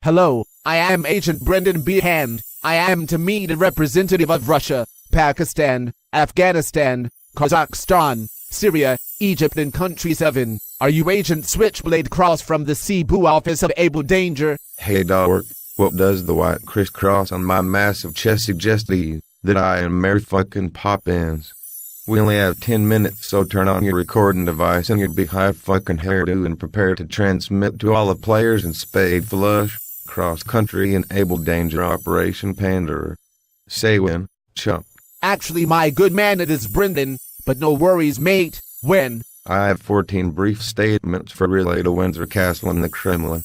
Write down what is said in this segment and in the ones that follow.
Hello, I am Agent Brendan B. Hand. I am to meet a representative of Russia, Pakistan, Afghanistan, Kazakhstan, Syria, Egypt, and Country 7. Are you Agent Switchblade Cross from the Cebu office of Able Danger? Hey dog, what does the white crisscross on my massive chest suggest to you? That I am Mary fucking Poppins. We only have 10 minutes, so turn on your recording device and your big high fucking hairdo and prepare to transmit to all the players in Spade Flush, Cross Country, and Able Danger Operation Panderer. Say when, chump. Actually, my good man, it is Brendan, but no worries, mate. When? I have 14 brief statements for relay to Windsor Castle and the Kremlin.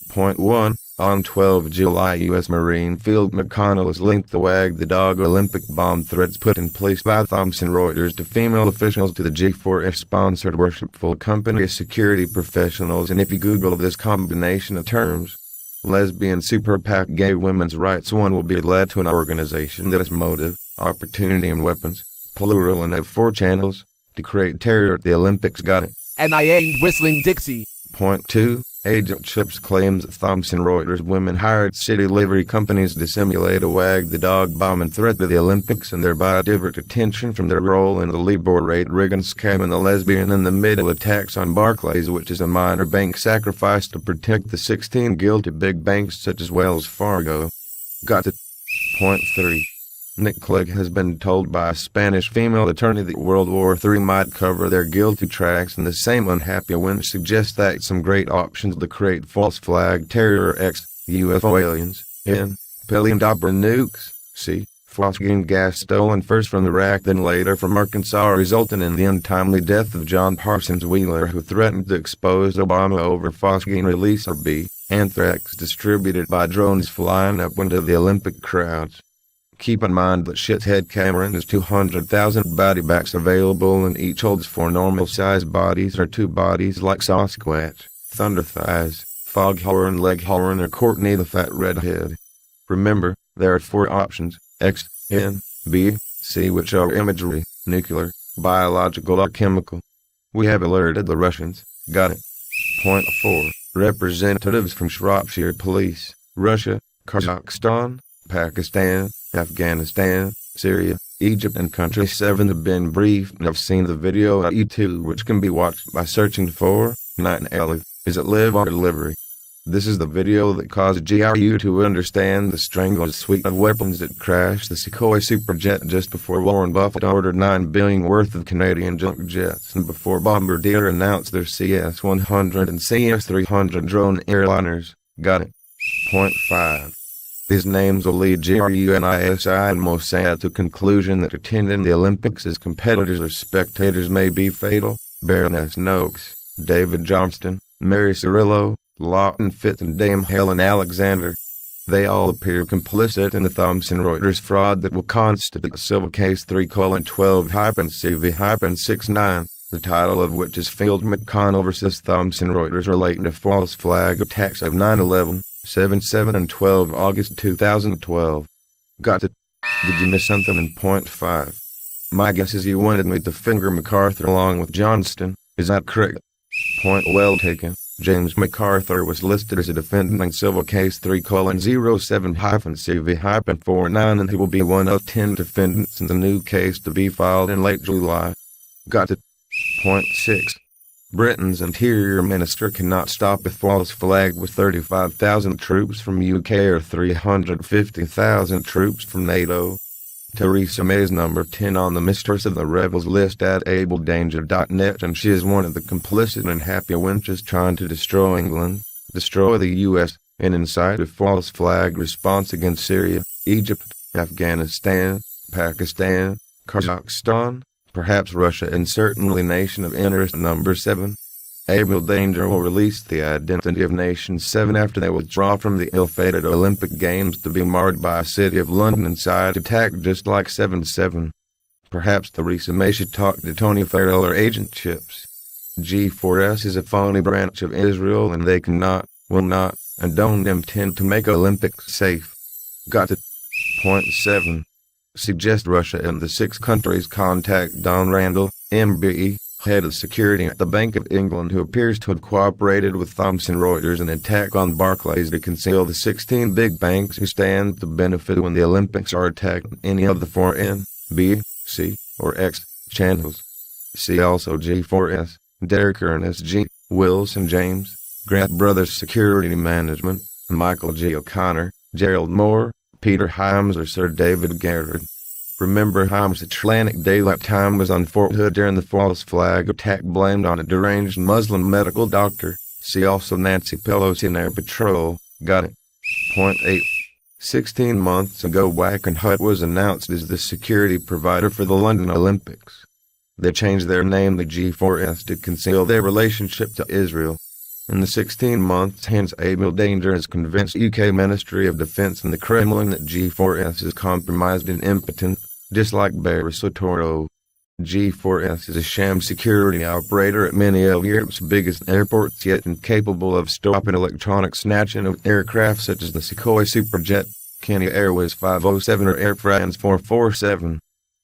Point 1. On 12 July, U.S. Marine Field McConnell has linked the Wag the Dog Olympic bomb threats put in place by Thomson Reuters to female officials to the G4S-sponsored worshipful company of security professionals, and if you Google this combination of terms, lesbian super PAC gay women's rights, one will be led to an organization that has motive, opportunity, and weapons, plural, and have 4 channels, to create terror at the Olympics. Got it? And I ain't whistling Dixie. Point 2. Agent Chips claims that Thomson Reuters women hired city livery companies to simulate a Wag the Dog bomb and threat to the Olympics and thereby divert attention from their role in the Libor rate rigging scam and the lesbian in the middle attacks on Barclays, which is a minor bank sacrifice to protect the 16 guilty big banks such as Wells Fargo. Got it. Point 3. Nick Clegg has been told by a Spanish female attorney that World War III might cover their guilty tracks, and the same unhappy winch suggests that some great options to create false flag terror X, UFO aliens, N, Billion Dollar nukes, C, phosgene gas stolen first from Iraq then later from Arkansas, resulting in the untimely death of John Parsons Wheeler, who threatened to expose Obama over phosgene release, or B, anthrax distributed by drones flying up into the Olympic crowds. Keep in mind that Shithead Cameron has 200,000 body bags available, and each holds 4 normal-sized bodies or 2 bodies like Sasquatch, Thunder Thighs, Foghorn Leghorn, or Courtney the Fat Redhead. Remember, there are 4 options, X, N, B, C, which are imagery, nuclear, biological, or chemical. We have alerted the Russians. Got it. Point 4. Representatives from Shropshire Police, Russia, Kazakhstan, Pakistan, Afghanistan, Syria, Egypt, and Country 7 have been briefed and have seen the video at YouTube, which can be watched by searching for Night Alley. Is it live or delivery? This is the video that caused GRU to understand the strangled suite of weapons that crashed the Sukhoi Superjet just before Warren Buffett ordered $9 billion worth of Canadian junk jets, and before Bombardier announced their CS-100 and CS-300 drone airliners. Got it. Point 5. These names will lead GRU, NISI, and Mossad to conclusion that attending the Olympics as competitors or spectators may be fatal. Baroness Noakes, David Johnston, Mary Cirillo, Lawton Fitz, and Dame Helen Alexander. They all appear complicit in the Thomson Reuters fraud that will constitute Civil Case 3:12-CV-69, the title of which is Field McConnell vs. Thomson Reuters relating to false flag attacks of 9/11. 7/7 and 12 August 2012. Got it? Did you miss something in point 5? My guess is you wanted me to finger MacArthur along with Johnston. Is that correct? Point well taken. James MacArthur was listed as a defendant in Civil Case 3:07-CV-49, and he will be one of 10 defendants in the new case to be filed in late July. Got it? Point 6. Britain's Interior Minister cannot stop a false flag with 35,000 troops from UK or 350,000 troops from NATO. Theresa May is number 10 on the Mistress of the Rebels list at abledanger.net, and she is one of the complicit and happy wenches trying to destroy England, destroy the US, and incite a false flag response against Syria, Egypt, Afghanistan, Pakistan, Kazakhstan, perhaps Russia, and certainly Nation of Interest number 7. Able Danger will release the identity of Nation 7 after they withdraw from the ill-fated Olympic Games to be marred by a City of London incite attack just like 7/7. Perhaps Theresa May should talk to Tony Farrell or Agent Chips. G4S is a phony branch of Israel, and they cannot, will not, and don't intend to make Olympics safe. Got it? Point 7. Suggest Russia and the 6 countries contact Don Randall, MBE, head of security at the Bank of England, who appears to have cooperated with Thomson Reuters in an attack on Barclays to conceal the 16 big banks who stand to benefit when the Olympics are attacked on any of the 4 N, B, C, or X channels. See also G4S, Derek Ernest G, Wilson James, Grant Brothers Security Management, Michael G. O'Connor, Gerald Moore, Peter Hyams, or Sir David Garrard. Remember, Hyams' Atlantic Daylight Time was on Fort Hood during the false flag attack blamed on a deranged Muslim medical doctor. See also Nancy Pelosi and Air Patrol. Got it. Point 8. 16 months ago, Wacken Hut was announced as the security provider for the London Olympics. They changed their name to G4S to conceal their relationship to Israel. In the 16 months hence, Abel Danger has convinced UK Ministry of Defense and the Kremlin that G4S is compromised and impotent, just like Boris Otoro. G4S is a sham security operator at many of Europe's biggest airports, yet incapable of stopping electronic snatching of aircraft such as the Sukhoi Superjet, Kenya Airways 507 or Air France 447.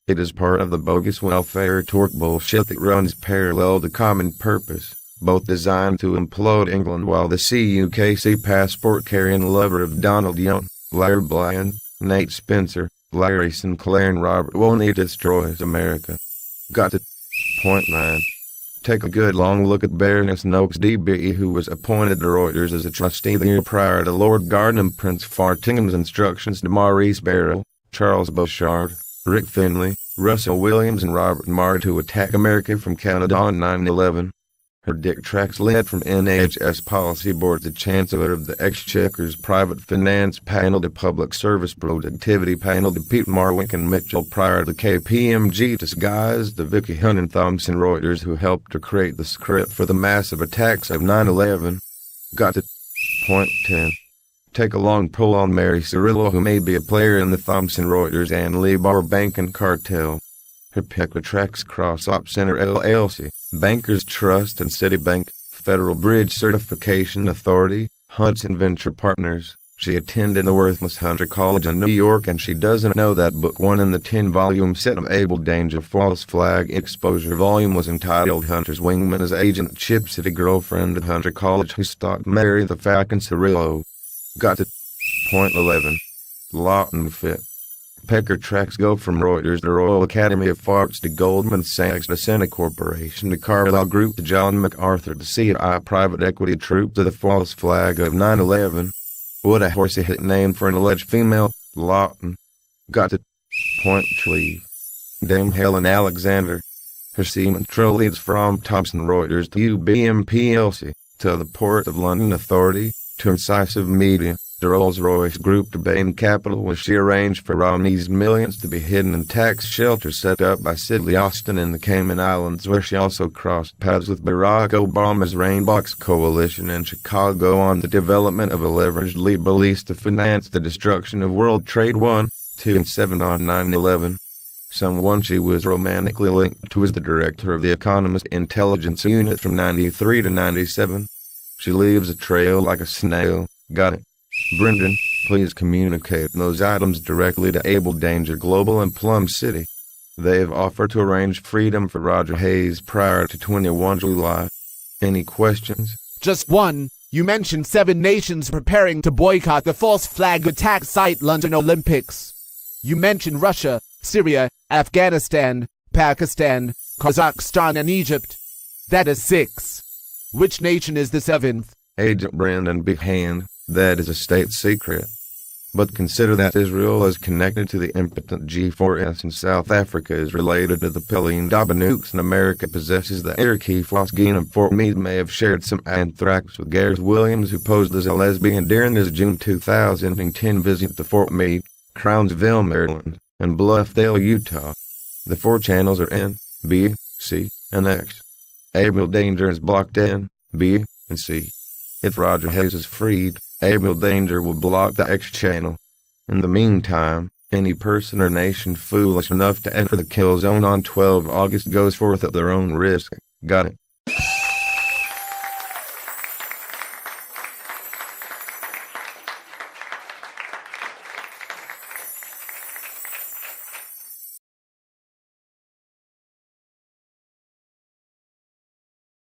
It is part of the bogus welfare torque bullshit that runs parallel to Common Purpose, both designed to implode England while the CUKC passport-carrying lover of Donald Young, Larry Bland, Nate Spencer, Larry Sinclair and Robert Wolney destroys America. Got to. Point 9. Take a good long look at Baroness Noakes DB, who was appointed to Reuters as a trustee the year prior to Lord Garden and Prince Fartingham's instructions to Maurice Barrow, Charles Bouchard, Rick Finley, Russell Williams and Robert Marr to attack America from Canada on 9/11. Her dick tracks led from NHS Policy Board to Chancellor of the Exchequer's Private Finance Panel to Public Service Productivity Panel to Pete Marwick and Mitchell prior to KPMG disguised to Vicky Hunt and Thomson Reuters, who helped to create the script for the massive attacks of 9/11. Got to. Point 10. Take a long pull on Mary Cirillo, who may be a player in the Thomson Reuters and Libar banking cartel. Her pick tracks Cross Op Center LLC, Bankers Trust and Citibank, Federal Bridge Certification Authority, Hudson Venture Partners. She attended the worthless Hunter College in New York, and she doesn't know that book 1 in the 10-volume set of Abel Danger False Flag Exposure volume was entitled Hunter's Wingman as Agent Chip City Girlfriend at Hunter College who stalked Mary the Falcon Cirillo. Got to. Point 11. Lawton Fit. Pecker tracks go from Reuters to Royal Academy of Arts to Goldman Sachs to Sena Corporation to Carlyle Group to John MacArthur to CI Private Equity Troop to the false flag of 9/11. What a horsey hit name for an alleged female, Lawton. Got to. Point 12. Dame Helen Alexander. Her seaman leads from Thomson Reuters to UBM plc, to the Port of London Authority, to Incisive Media, the Rolls-Royce Group to Bain Capital, where she arranged for Romney's millions to be hidden in tax shelters set up by Sidley Austin in the Cayman Islands, where she also crossed paths with Barack Obama's Rainbox Coalition in Chicago on the development of a leveraged Libra lease to finance the destruction of World Trade 1, 2 and 7 on 9/11. Someone she was romantically linked to as the director of the Economist Intelligence Unit from 93 to 97. She leaves a trail like a snail. Got it. Brendan, please communicate those items directly to Abel Danger Global and Plum City. They have offered to arrange freedom for Roger Hayes prior to 21 July. Any questions? Just one. You mentioned 7 nations preparing to boycott the false flag attack site London Olympics. You mentioned Russia, Syria, Afghanistan, Pakistan, Kazakhstan and Egypt. That is 6. Which nation is the 7th? Agent Brendan Behan. That is a state secret. But consider that Israel is connected to the impotent G4S and South Africa is related to the Pelion Daba nukes and America possesses the Erkki Phosgene and Fort Meade may have shared some anthrax with Gareth Williams, who posed as a lesbian during his June 2010 visit to Fort Meade, Crownsville, Maryland, and Bluffdale, Utah. The 4 channels are N, B, C, and X. Abel Danger is blocked N, B, and C. If Roger Hayes is freed, Abel Danger will block the X channel. In the meantime, any person or nation foolish enough to enter the kill zone on 12 August goes forth at their own risk. Got it.